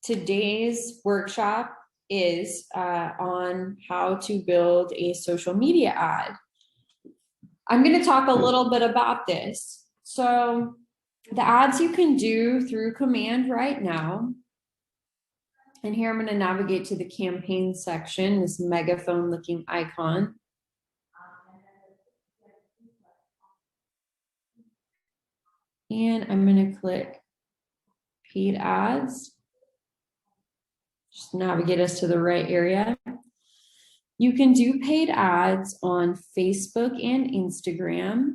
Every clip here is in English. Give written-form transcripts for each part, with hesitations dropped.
Today's workshop is on how to build a social media ad. I'm going to talk a little bit about this. So the ads you can do through command right now. And here I'm going to navigate to the campaign section, this megaphone looking icon. And I'm going to click paid ads. Just navigate us to the right area. You can do paid ads on Facebook and Instagram.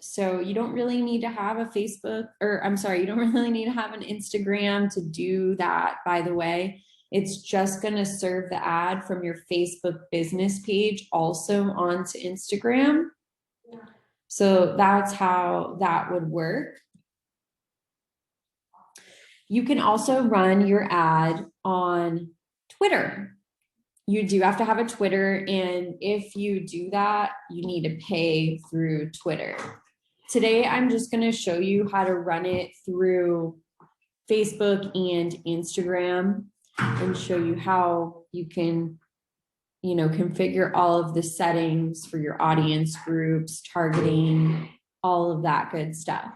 So you don't really need to have a Facebook, or I'm sorry, you don't really need to have an Instagram to do that, by the way. It's just going to serve the ad from your Facebook business page also onto Instagram. So that's how that would work. You can also run your ad on Twitter. You do have to have a Twitter, and if you do that, you need to pay through Twitter. Today, I'm just going to show you how to run it through Facebook and Instagram and show you how you can, configure all of the settings for your audience groups, targeting, all of that good stuff.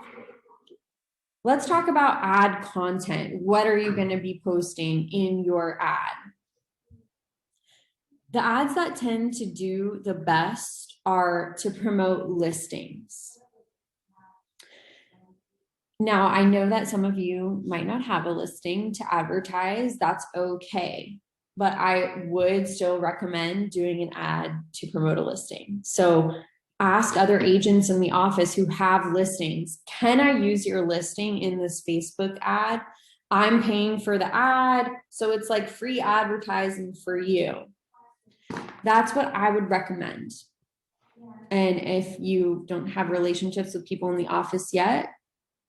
Let's talk about ad content. What are you going to be posting in your ad? The ads that tend to do the best are to promote listings. Now, I know that some of you might not have a listing to advertise. That's okay. But I would still recommend doing an ad to promote a listing. So ask other agents in the office who have listings, can I use your listing in this Facebook ad? I'm paying for the ad, so it's like free advertising for you. That's what I would recommend. And if you don't have relationships with people in the office yet,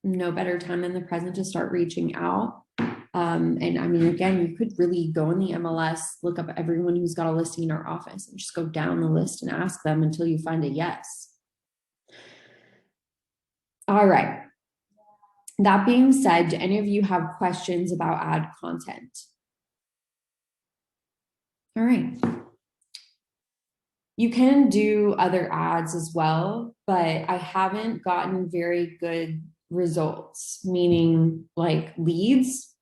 no better time than the present to start reaching out. And I mean, again, you could really go in the MLS, look up everyone who's got a listing in our office and just go down the list and ask them until you find a yes. All right. That being said, do any of you have questions about ad content? All right. You can do other ads as well, but I haven't gotten very good results, meaning like leads.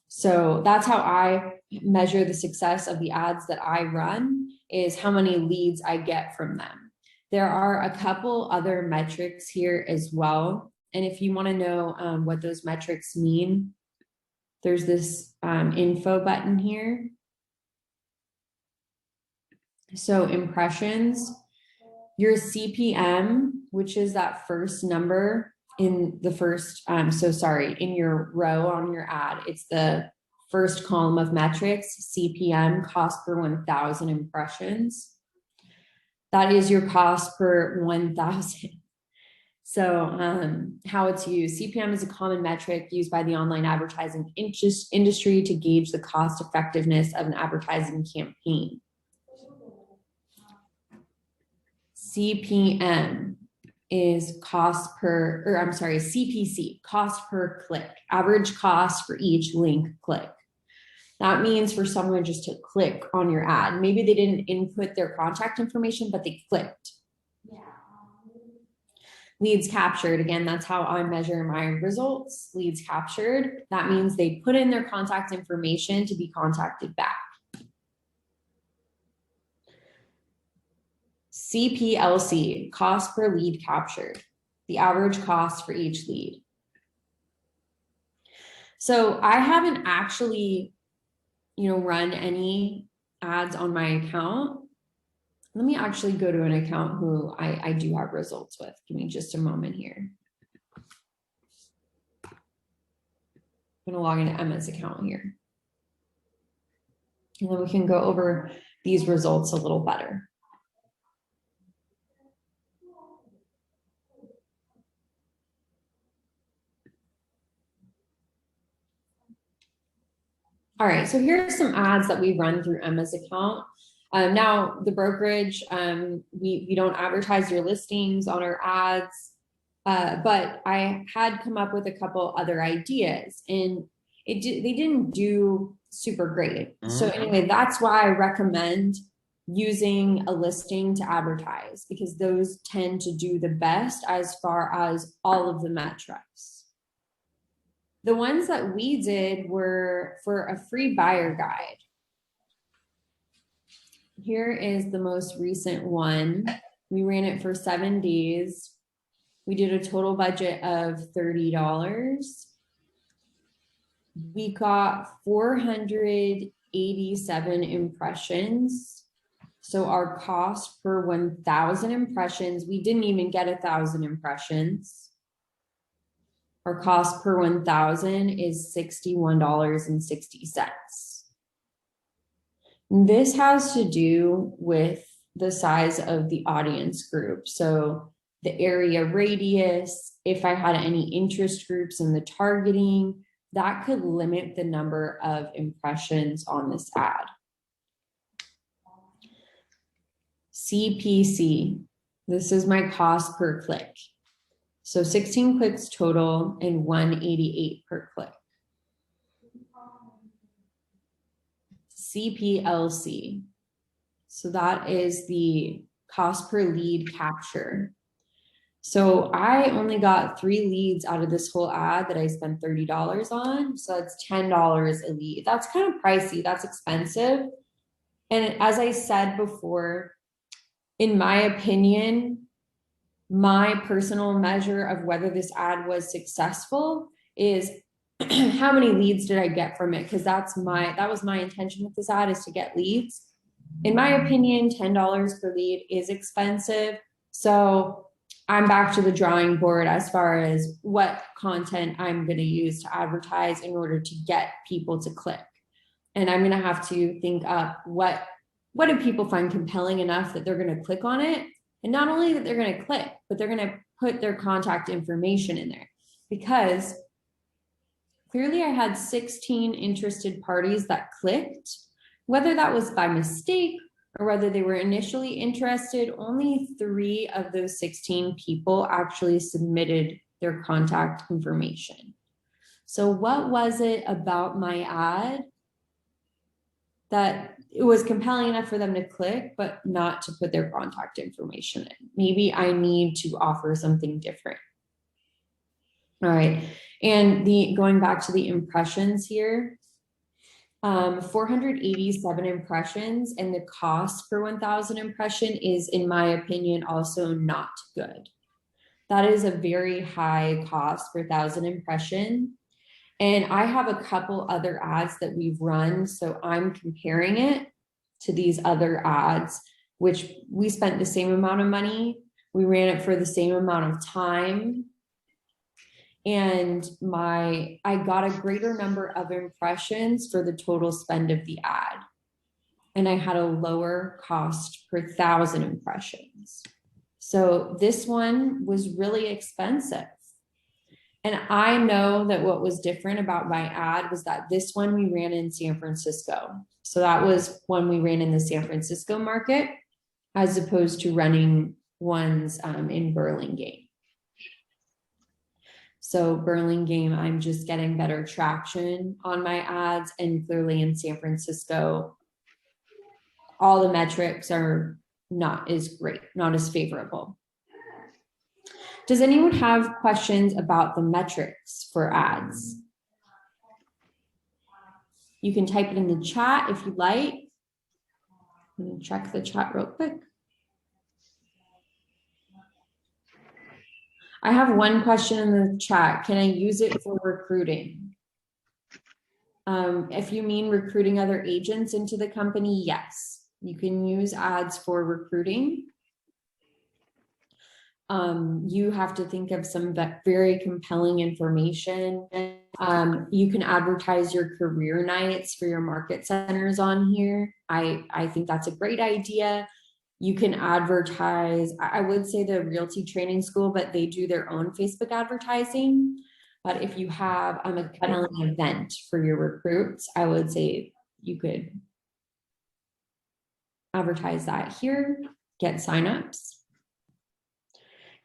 So that's how I measure the success of the ads that I run, is how many leads I get from them. There are a couple other metrics here as well. And if you want to know what those metrics mean, there's this info button here. So impressions, your CPM, which is that first number in the first, in your row on your ad, it's the first column of metrics, CPM, cost per 1,000 impressions. That is your cost per 1,000. So how it's used, CPM is a common metric used by the online advertising industry to gauge the cost effectiveness of an advertising campaign. CPM is CPC, cost per click, average cost for each link click. That means for someone just to click on your ad. Maybe they didn't input their contact information, but they clicked. Yeah. Leads captured, again, that's how I measure my results. Leads captured, that means they put in their contact information to be contacted back. CPLC, cost per lead captured, the average cost for each lead. So I haven't actually, run any ads on my account. Let me actually go to an account who I do have results with. Give me just a moment here. I'm going to log into Emma's account here. And then we can go over these results a little better. All right, so here are some ads that we run through Emma's account. Now, the brokerage, we don't advertise your listings on our ads, but I had come up with a couple other ideas. And they didn't do super great. So anyway, that's why I recommend using a listing to advertise, because those tend to do the best as far as all of the metrics. The ones that we did were for a free buyer guide. Here is the most recent one. We ran it for 7 days. We did a total budget of $30. We got 487 impressions. So our cost per 1,000 impressions, we didn't even get 1,000 impressions. Our cost per 1,000 is $61.60. This has to do with the size of the audience group. So the area radius, if I had any interest groups in the targeting, that could limit the number of impressions on this ad. CPC, this is my cost per click. So 16 clicks total and 188 per click. CPLC, so that is the cost per lead capture. So I only got 3 leads out of this whole ad that I spent $30 on. So that's $10 a lead. That's kind of pricey. That's expensive. And as I said before, in my opinion, my personal measure of whether this ad was successful is how many leads did I get from it? Because that was my intention with this ad, is to get leads. In my opinion, $10 per lead is expensive. So I'm back to the drawing board as far as what content I'm going to use to advertise in order to get people to click. And I'm going to have to think up what do people find compelling enough that they're going to click on it? And not only that they're going to click, but they're going to put their contact information in there. Because clearly I had 16 interested parties that clicked. Whether that was by mistake or whether they were initially interested, only 3 of those 16 people actually submitted their contact information. So what was it about my ad that it was compelling enough for them to click, but not to put their contact information in? Maybe I need to offer something different. All right. And going back to the impressions here, 487 impressions, and the cost per 1,000 impression is, in my opinion, also not good. That is a very high cost per 1,000 impression. And I have a couple other ads that we've run, so I'm comparing it to these other ads, which we spent the same amount of money. We ran it for the same amount of time. And I got a greater number of impressions for the total spend of the ad. And I had a lower cost per 1,000 impressions. So this one was really expensive. And I know that what was different about my ad was that this one we ran in San Francisco. So that was one we ran in the San Francisco market, as opposed to running ones in Burlingame. So Burlingame, I'm just getting better traction on my ads, and clearly in San Francisco, all the metrics are not as great, not as favorable. Does anyone have questions about the metrics for ads? You can type it in the chat if you'd like. Let me check the chat real quick. I have one question in the chat. Can I use it for recruiting? If you mean recruiting other agents into the company, yes. You can use ads for recruiting. You have to think of some very compelling information. You can advertise your career nights for your market centers on here. I think that's a great idea. You can advertise, I would say the Realty Training School, but they do their own Facebook advertising. But if you have a compelling event for your recruits, I would say you could advertise that here, get signups.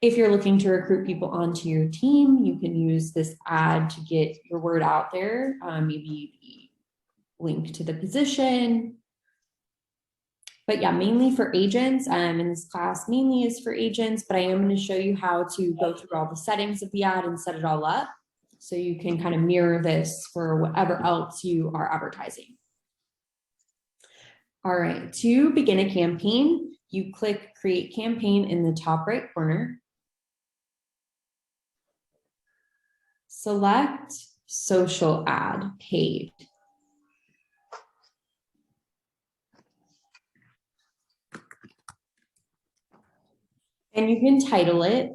If you're looking to recruit people onto your team, you can use this ad to get your word out there. Maybe link to the position. But yeah, mainly for agents, and this class mainly is for agents, but I am going to show you how to go through all the settings of the ad and set it all up. So you can kind of mirror this for whatever else you are advertising. All right, to begin a campaign, you click Create Campaign in the top right corner. Select Social Ad, Paid. And you can title it.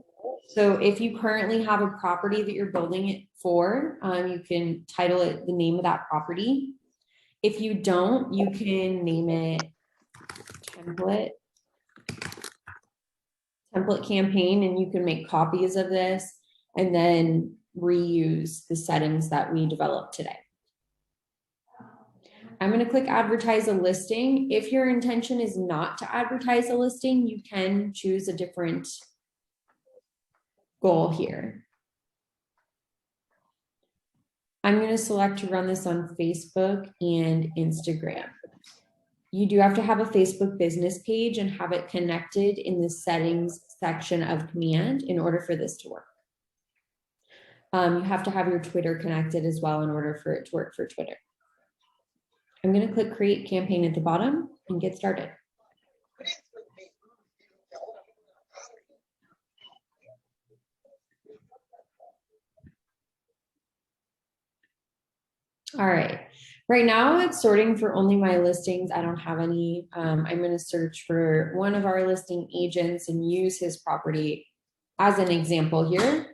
So if you currently have a property that you're building it for, you can title it the name of that property. If you don't, you can name it template campaign, and you can make copies of this and then reuse the settings that we developed today. I'm going to click advertise a listing. If your intention is not to advertise a listing, you can choose a different goal here. I'm going to select to run this on Facebook and Instagram. You do have to have a Facebook business page and have it connected in the settings section of command in order for this to work. You have to have your Twitter connected as well in order for it to work for Twitter. I'm going to click create campaign at the bottom and get started. All right. Right now it's sorting for only my listings. I don't have any. I'm going to search for one of our listing agents and use his property as an example here.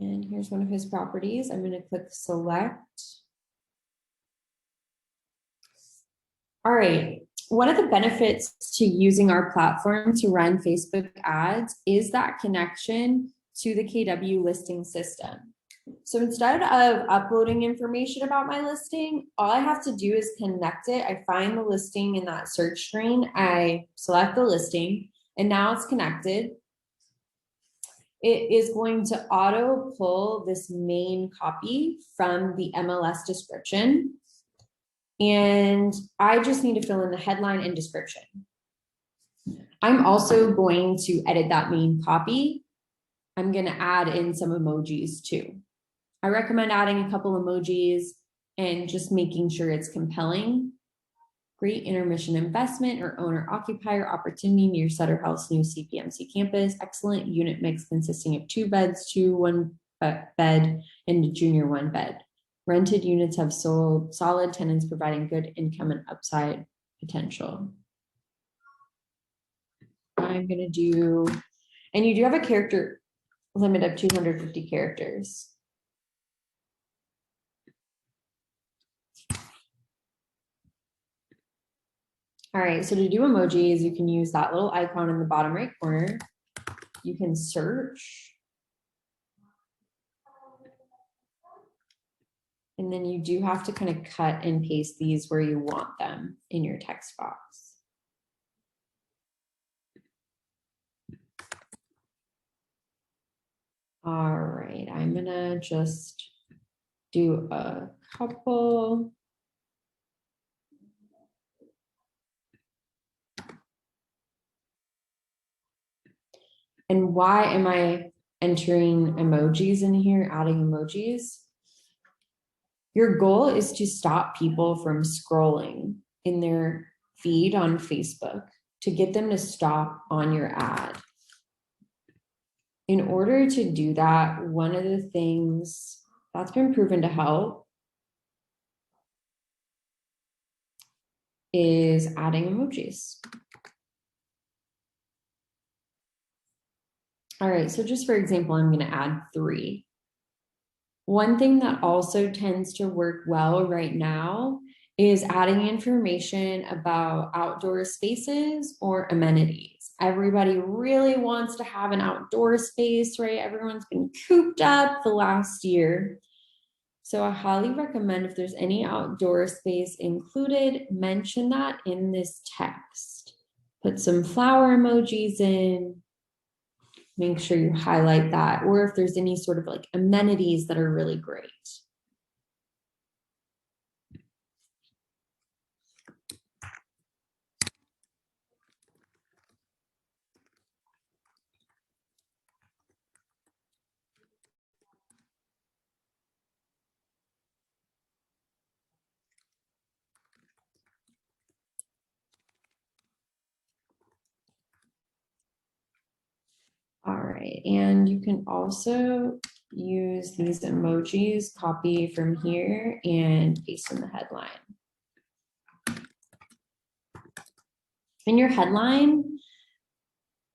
And here's one of his properties. I'm going to click select. All right. One of the benefits to using our platform to run Facebook ads is that connection to the KW listing system. So instead of uploading information about my listing, all I have to do is connect it. I find the listing in that search screen. I select the listing, and now it's connected. It is going to auto pull this main copy from the MLS description. And I just need to fill in the headline and description. I'm also going to edit that main copy. I'm going to add in some emojis too. I recommend adding a couple emojis and just making sure it's compelling. Great intermission investment or owner occupier opportunity near Sutter House new CPMC campus. Excellent unit mix consisting of 2 beds, 2 1 bed, and a junior 1 bed. Rented units have sold solid tenants providing good income and upside potential. I'm going to do, and you do have a character limit of 250 characters. All right, so to do emojis, you can use that little icon in the bottom right corner. You can search. And then you do have to kind of cut and paste these where you want them in your text box. All right, I'm gonna just do a couple. And why am I entering emojis in here, adding emojis? Your goal is to stop people from scrolling in their feed on Facebook, to get them to stop on your ad. In order to do that, one of the things that's been proven to help is adding emojis. All right, so just for example, I'm going to add 3. One thing that also tends to work well right now is adding information about outdoor spaces or amenities. Everybody really wants to have an outdoor space, right? Everyone's been cooped up the last year. So I highly recommend if there's any outdoor space included, mention that in this text. Put some flower emojis in, make sure you highlight that, or if there's any sort of like amenities that are really great. All right, and you can also use these emojis, copy from here and paste in the headline. In your headline,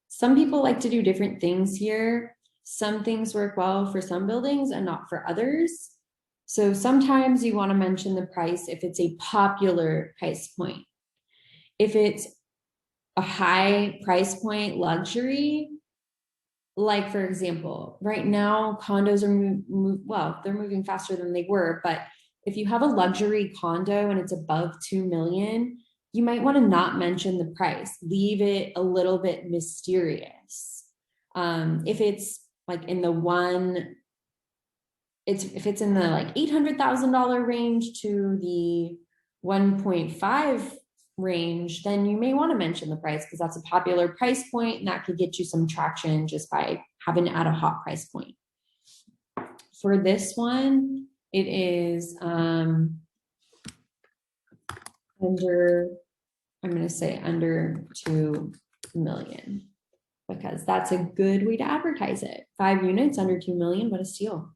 some people like to do different things here. Some things work well for some buildings and not for others. So sometimes you want to mention the price if it's a popular price point. If it's a high price point luxury, like for example, right now condos are well, they're moving faster than they were, but if you have a luxury condo and it's above 2 million, you might want to not mention the price, leave it a little bit mysterious. If it's like in the if it's in the like $800,000 range to the 1.5 range, then you may want to mention the price because that's a popular price point and that could get you some traction just by having it at a hot price point. For this one, it is under, I'm going to say under 2 million because that's a good way to advertise it. 5 units under 2 million, what a steal.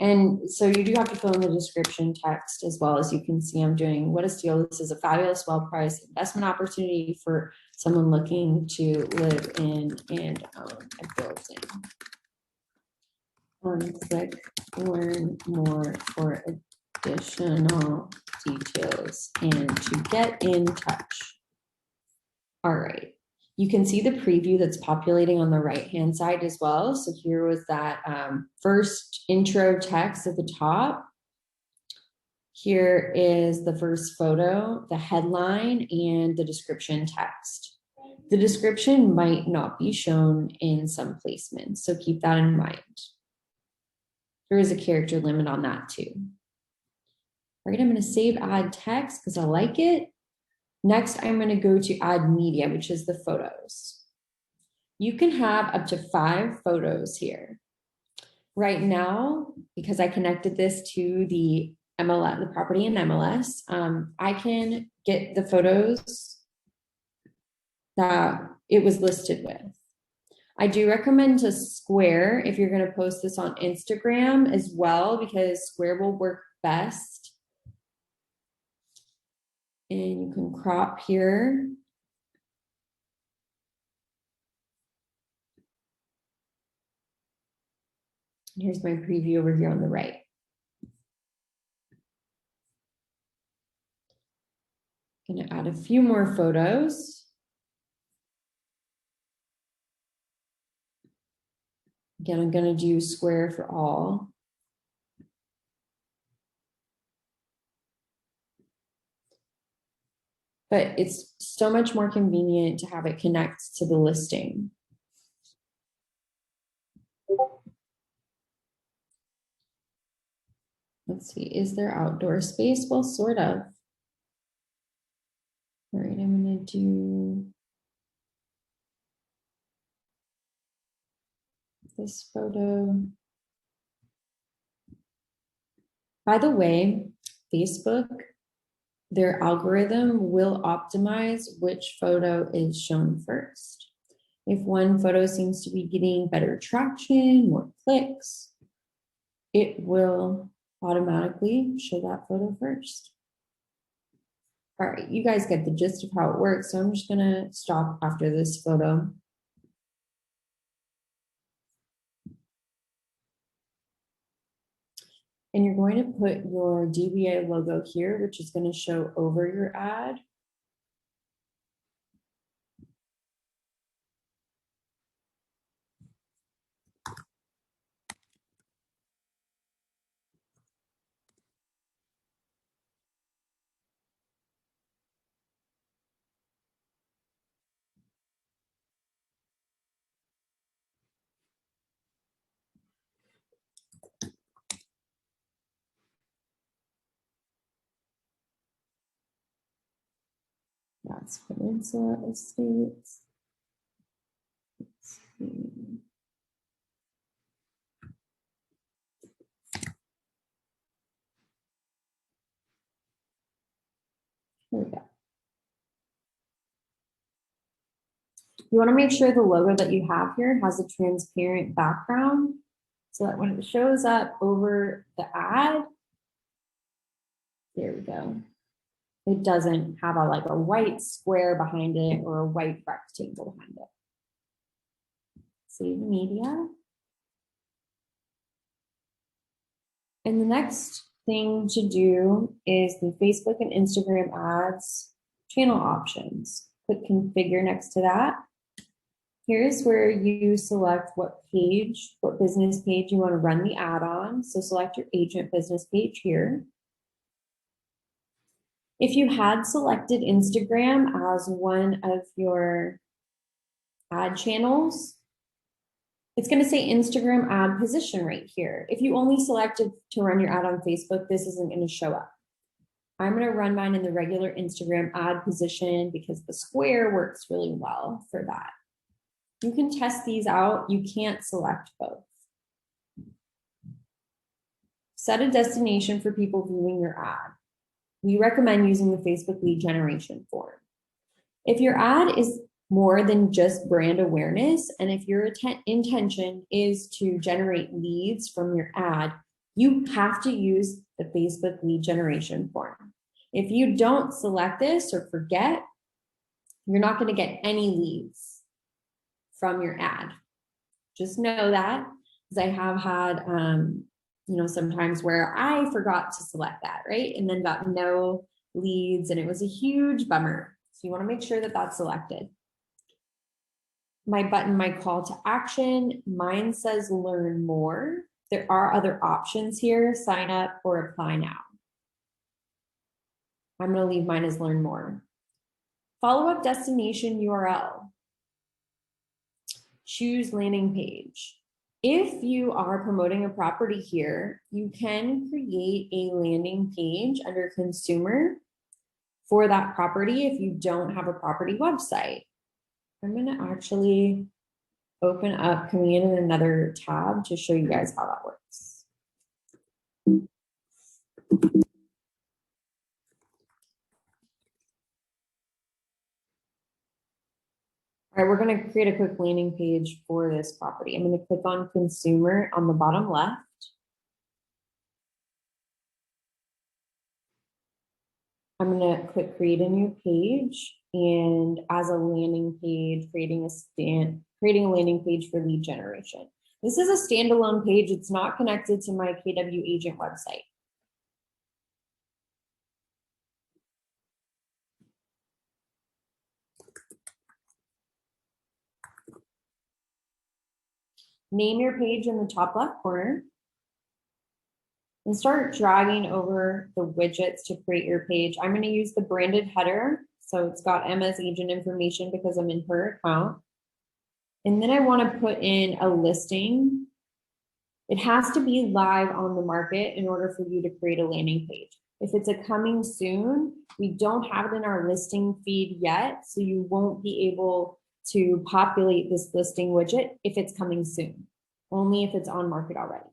And so you do have to fill in the description text as well. As you can see, I'm doing what a steal. This is a fabulous, well-priced investment opportunity for someone looking to live in and own a building. Click learn more for additional details and to get in touch. All right. You can see the preview that's populating on the right-hand side as well. So here was that first intro text at the top. Here is the first photo, the headline, and the description text. The description might not be shown in some placements, so keep that in mind. There is a character limit on that too. All right, I'm going to save add text because I like it. Next, I'm going to go to add media, which is the photos. You can have up to 5 photos here. Right now, because I connected this to the MLS, the property in MLS, I can get the photos that it was listed with. I do recommend to Square if you're going to post this on Instagram as well, because Square will work best. And you can crop here. Here's my preview over here on the right. I'm going to add a few more photos. Again, I'm going to do Square for all. But it's so much more convenient to have it connect to the listing. Let's see, is there outdoor space? Well, sort of. All right, I'm going to do this photo. By the way, Facebook, their algorithm will optimize which photo is shown first. If one photo seems to be getting better traction, more clicks, it will automatically show that photo first. All right, you guys get the gist of how it works. So I'm just gonna stop after this photo. And you're going to put your DBA logo here, which is going to show over your ad. That's Peninsula Estates. Here we go. You want to make sure the logo that you have here has a transparent background so that when it shows up over the ad, there we go. It doesn't have like a white square behind it or a white rectangle behind it. Save media. And the next thing to do is the Facebook and Instagram ads channel options. Click configure next to that. Here's where you select what page, what business page you want to run the ad on. So select your agent business page here. If you had selected Instagram as one of your ad channels, it's going to say Instagram ad position right here. If you only selected to run your ad on Facebook, this isn't going to show up. I'm going to run mine in the regular Instagram ad position because the square works really well for that. You can test these out. You can't select both. Set a destination for people viewing your ad. We recommend using the Facebook lead generation form. If your ad is more than just brand awareness, and if your intention is to generate leads from your ad, you have to use the Facebook lead generation form. If you don't select this or forget, you're not going to get any leads from your ad. Just know that, because I have had, sometimes where I forgot to select that, right? And then got no leads, and it was a huge bummer. So you want to make sure that that's selected. My button, my call to action, mine says learn more. There are other options here, sign up or apply now. I'm going to leave mine as learn more. Follow-up destination URL. Choose landing page. If you are promoting a property here, you can create a landing page under consumer for that property if you don't have a property website. I'm going to actually open up Command in another tab to show you guys how that works. All right, we're going to create a quick landing page for this property. I'm going to click on consumer on the bottom left. I'm going to click create a new page, and as a landing page, creating a landing page for lead generation. This is a standalone page. It's not connected to my KW agent website. Name your page in the top left corner and start dragging over the widgets to create your page. I'm going to use the branded header. So it's got Emma's agent information because I'm in her account. And then I want to put in a listing. It has to be live on the market in order for you to create a landing page. If it's a coming soon, we don't have it in our listing feed yet, so you won't be able to populate this listing widget if it's coming soon, only if it's on market already.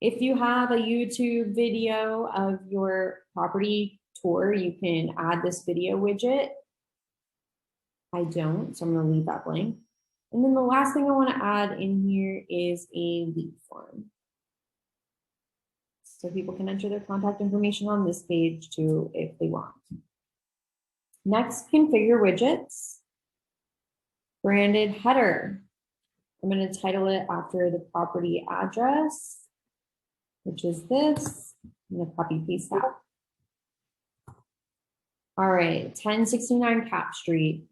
If you have a YouTube video of your property tour, you can add this video widget. I don't, so I'm going to leave that blank. And then the last thing I want to add in here is a lead form. So people can enter their contact information on this page too if they want. Next, configure widgets. Branded header. I'm going to title it after the property address, which is this. I'm going to copy paste that. All right, 1069 Cap Street.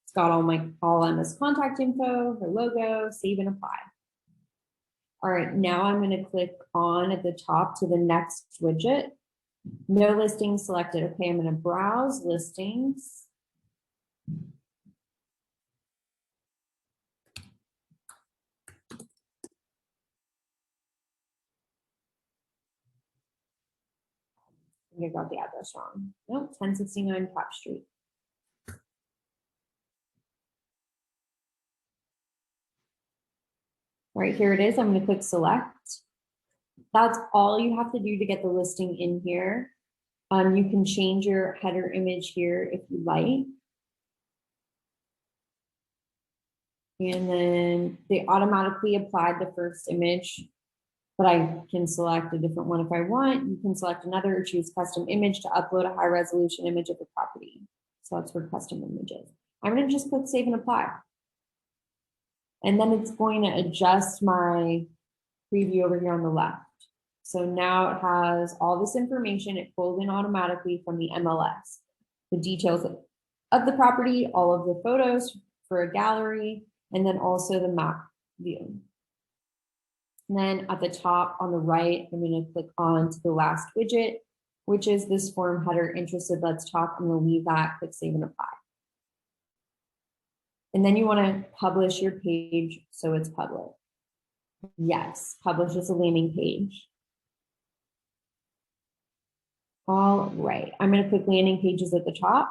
It's got all Emma's contact info, her logo, save and apply. All right, now I'm going to click on at the top to the next widget. No listings selected. Okay, I'm going to browse listings. I think I got the address wrong. Nope, 1069 Cap Street. All right, here it is. I'm going to click select. That's all you have to do to get the listing in here. You can change your header image here if you like. And then they automatically applied the first image, but I can select a different one if I want. You can select another or choose custom image to upload a high resolution image of the property. So that's for custom images. I'm going to just click save and apply. And then it's going to adjust my preview over here on the left. So now it has all this information. It pulled in automatically from the MLS, the details of the property, all of the photos for a gallery, and then also the map view. And then at the top on the right, I'm going to click on to the last widget, which is this form header interested. Let's talk. I'm going to leave that, click save and apply. And then you want to publish your page so it's public. Yes, publish as a landing page. All right, I'm going to click landing pages at the top.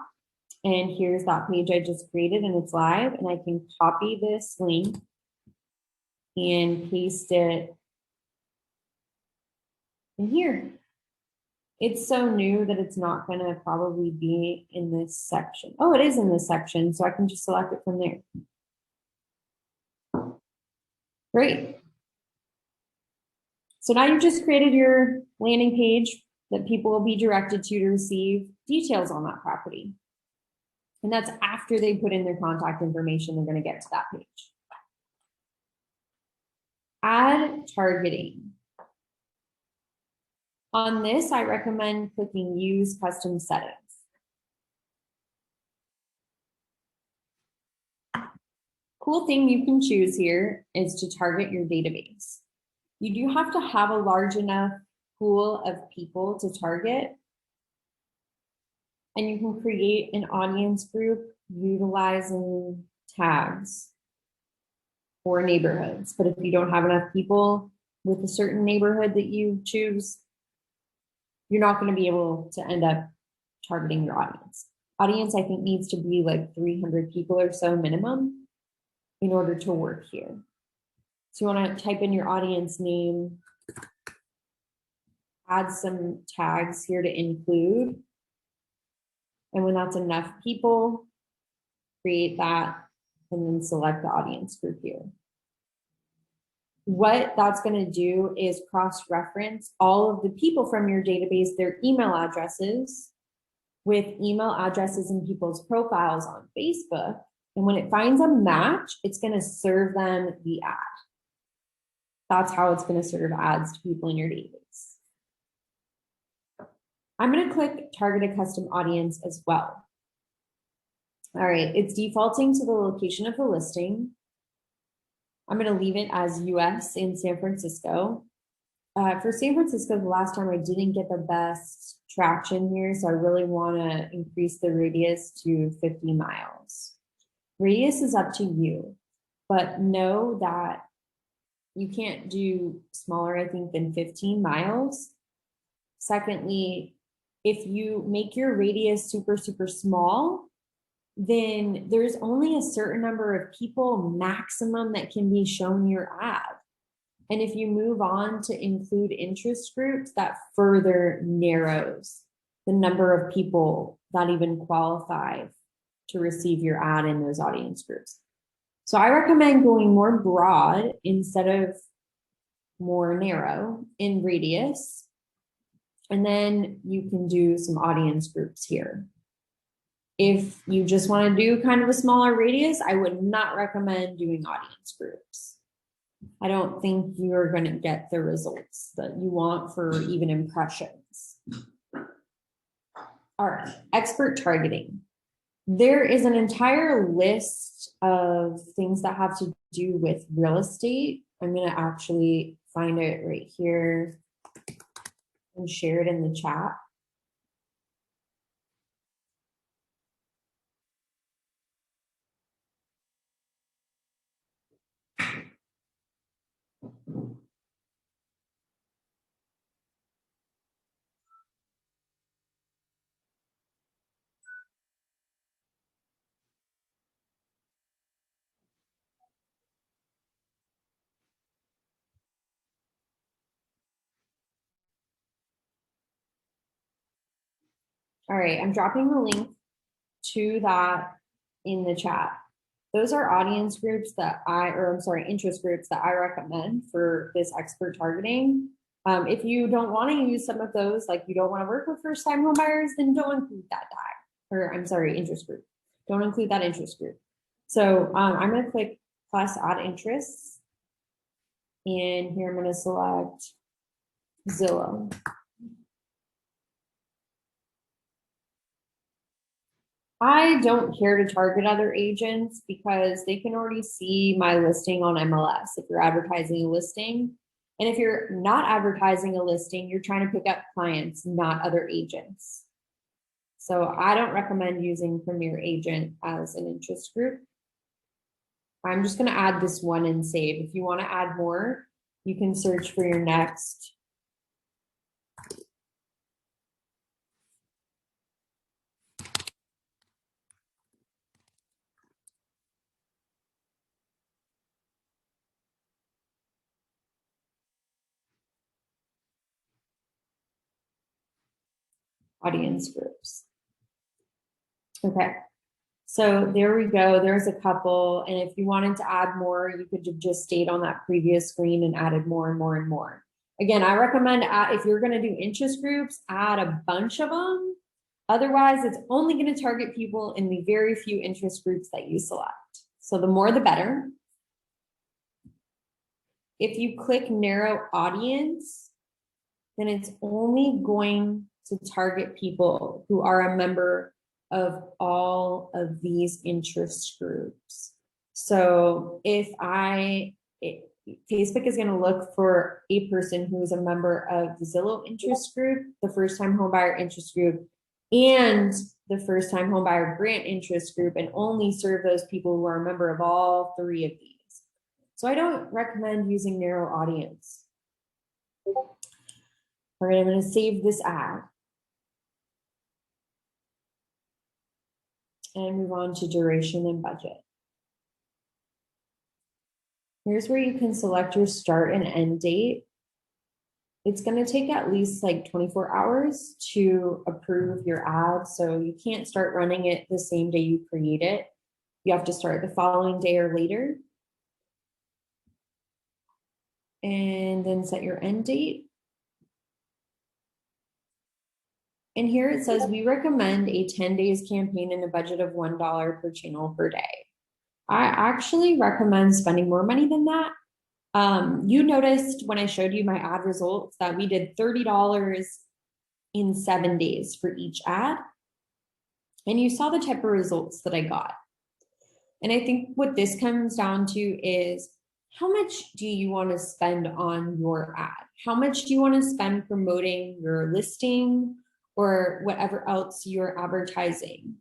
And here's that page I just created and it's live. And I can copy this link and paste it in here. It's so new that it's not going to probably be in this section. Oh, it is in this section, so I can just select it from there. Great. So now you've just created your landing page that people will be directed to receive details on that property. And that's after they put in their contact information, they're going to get to that page. Add targeting. On this, I recommend clicking use custom settings. Cool thing you can choose here is to target your database. You do have to have a large enough pool of people to target. And you can create an audience group utilizing tags for neighborhoods. But if you don't have enough people with a certain neighborhood that you choose, you're not going to be able to end up targeting your audience. Audience, I think, needs to be like 300 people or so minimum in order to work here. So you want to type in your audience name, add some tags here to include. And when that's enough people, create that and then select the audience group here. What that's going to do is cross-reference all of the people from your database, their email addresses, with email addresses in people's profiles on Facebook. And when it finds a match, it's going to serve them the ad. That's how it's going to serve ads to people in your database. I'm going to click target a custom audience as well. All right, it's defaulting to the location of the listing. I'm going to leave it as US in San Francisco. For San Francisco, the last time I didn't get the best traction here, so I really want to increase the radius to 50 miles. Radius is up to you, but know that you can't do smaller, I think, than 15 miles. Secondly, if you make your radius super, super small, then there's only a certain number of people maximum that can be shown your ad. And if you move on to include interest groups, that further narrows the number of people that even qualify to receive your ad in those audience groups. So I recommend going more broad instead of more narrow in radius. And then you can do some audience groups here. If you just want to do kind of a smaller radius, I would not recommend doing audience groups. I don't think you're going to get the results that you want for even impressions. All right, expert targeting. There is an entire list of things that have to do with real estate. I'm going to actually find it right here and share it in the chat. All right, I'm dropping the link to that in the chat. Those are audience groups that interest groups that I recommend for this expert targeting. If you don't want to use some of those, like you don't want to work with first-time home buyers, then don't include that interest group. Don't include that interest group. So I'm going to click plus add interests. And here I'm going to select Zillow. I don't care to target other agents because they can already see my listing on MLS if you're advertising a listing. And if you're not advertising a listing, you're trying to pick up clients, not other agents. So I don't recommend using Premier Agent as an interest group. I'm just going to add this one and save. If you want to add more, you can search for your next. Audience groups. Okay, so there we go. There's a couple. And if you wanted to add more, you could have just stayed on that previous screen and added more and more and more. Again, I recommend if you're going to do interest groups, add a bunch of them. Otherwise, it's only going to target people in the very few interest groups that you select. So the more, the better. If you click narrow audience, then it's only going to target people who are a member of all of these interest groups. So if Facebook is going to look for a person who is a member of the Zillow interest group, the first-time homebuyer interest group, and the first-time homebuyer grant interest group, and only serve those people who are a member of all three of these. So I don't recommend using narrow audience. All right, I'm going to save this ad and move on to duration and budget. Here's where you can select your start and end date. It's going to take at least like 24 hours to approve your ad. So you can't start running it the same day you create it. You have to start the following day or later. And then set your end date. And here it says, we recommend a 10 days campaign and a budget of $1 per channel per day. I actually recommend spending more money than that. You noticed when I showed you my ad results that we did $30 in 7 days for each ad. And you saw the type of results that I got. And I think what this comes down to is, how much do you want to spend on your ad? How much do you want to spend promoting your listing or whatever else you're advertising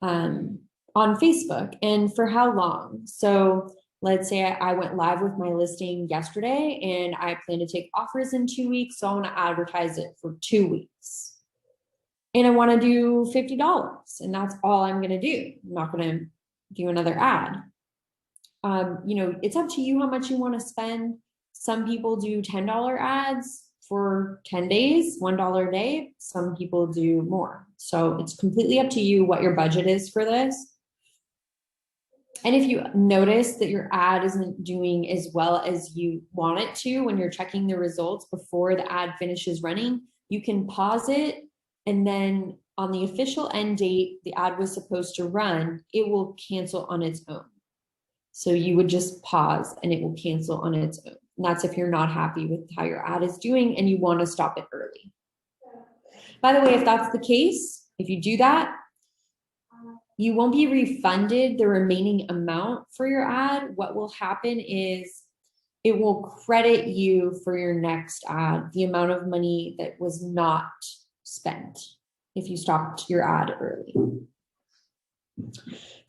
on Facebook, and for how long? So let's say I went live with my listing yesterday and I plan to take offers in 2 weeks. So I want to advertise it for 2 weeks. And I want to do $50 and that's all I'm going to do. I'm not going to do another ad. It's up to you how much you want to spend. Some people do $10 ads for 10 days, $1 a day. Some people do more. So it's completely up to you what your budget is for this. And if you notice that your ad isn't doing as well as you want it to when you're checking the results before the ad finishes running, you can pause it, and then on the official end date the ad was supposed to run, it will cancel on its own. So you would just pause and it will cancel on its own. And that's if you're not happy with how your ad is doing and you want to stop it early. By the way, if that's the case, if you do that, you won't be refunded the remaining amount for your ad. What will happen is it will credit you for your next ad, the amount of money that was not spent if you stopped your ad early.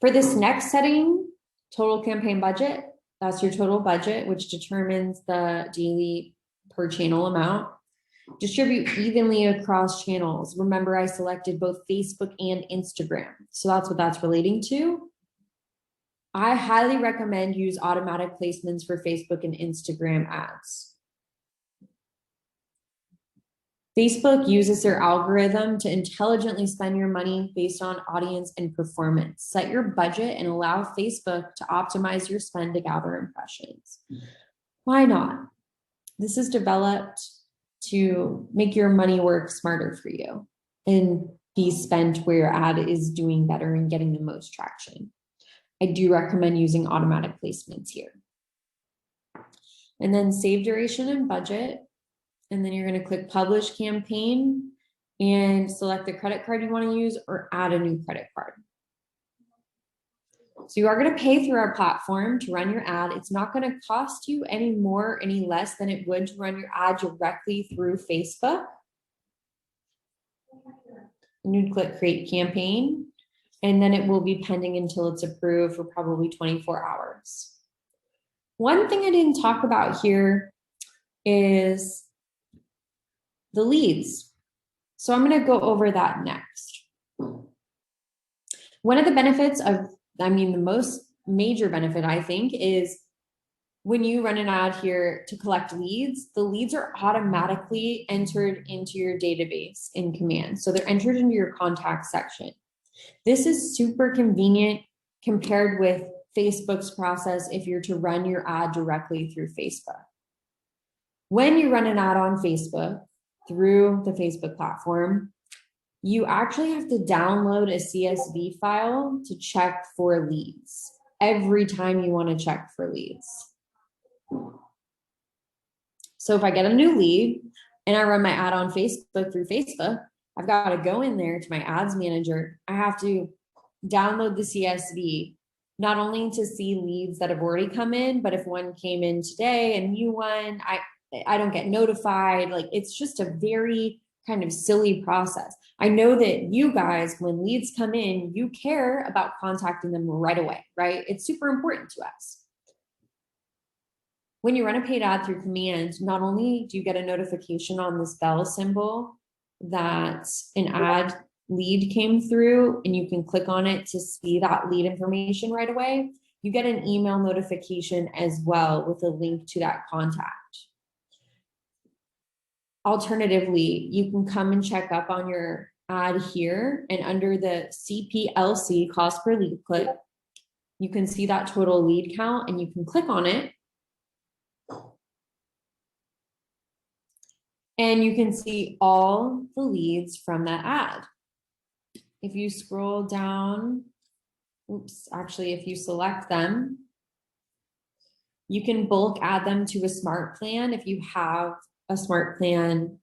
For this next setting, total campaign budget, that's your total budget, which determines the daily per channel amount. Distribute evenly across channels. Remember, I selected both Facebook and Instagram, so that's what that's relating to. I highly recommend use automatic placements for Facebook and Instagram ads. Facebook uses their algorithm to intelligently spend your money based on audience and performance. Set your budget and allow Facebook to optimize your spend to gather impressions. Why not? This is developed to make your money work smarter for you and be spent where your ad is doing better and getting the most traction. I do recommend using automatic placements here. And then save duration and budget. And then you're going to click publish campaign and select the credit card you want to use or add a new credit card. So you are going to pay through our platform to run your ad. It's not going to cost you any more, any less than it would to run your ad directly through Facebook. And you'd click create campaign, and then it will be pending until it's approved for probably 24 hours. One thing I didn't talk about here is the leads. So I'm going to go over that next. One of the benefits of, the most major benefit, I think, is when you run an ad here to collect leads, the leads are automatically entered into your database in Command. So they're entered into your contact section. This is super convenient compared with Facebook's process if you're to run your ad directly through Facebook. When you run an ad on Facebook through the Facebook platform, you actually have to download a CSV file to check for leads every time you want to check for leads. So if I get a new lead and I run my ad on Facebook through Facebook, I've got to go in there to my ads manager. I have to download the CSV, not only to see leads that have already come in, but if one came in today, a new one, I don't get notified. Like, it's just a very kind of silly process. I know that you guys, when leads come in, you care about contacting them right away, right? It's super important to us. When you run a paid ad through Command, not only do you get a notification on this bell symbol that an ad lead came through and you can click on it to see that lead information right away, you get an email notification as well with a link to that contact. Alternatively, you can come and check up on your ad here, and under the CPLC, cost per lead click, you can see that total lead count and you can click on it. And you can see all the leads from that ad. If you scroll down, if you select them, you can bulk add them to a smart plan. If you have a smart plan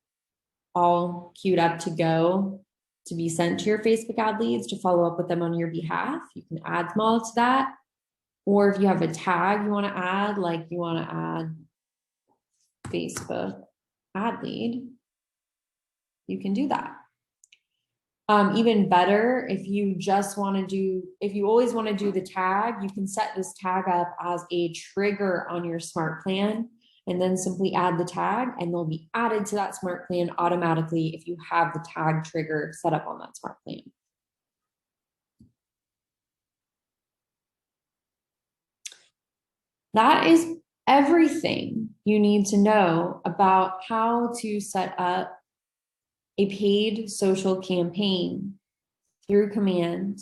all queued up to go to be sent to your Facebook ad leads to follow up with them on your behalf, you can add them all to that. Or if you have a tag you want to add, like you want to add Facebook ad lead, you can do that. Even better, if you always want to do the tag, you can set this tag up as a trigger on your smart plan and then simply add the tag, and they'll be added to that smart plan automatically if you have the tag trigger set up on that smart plan. That is everything you need to know about how to set up a paid social campaign through Command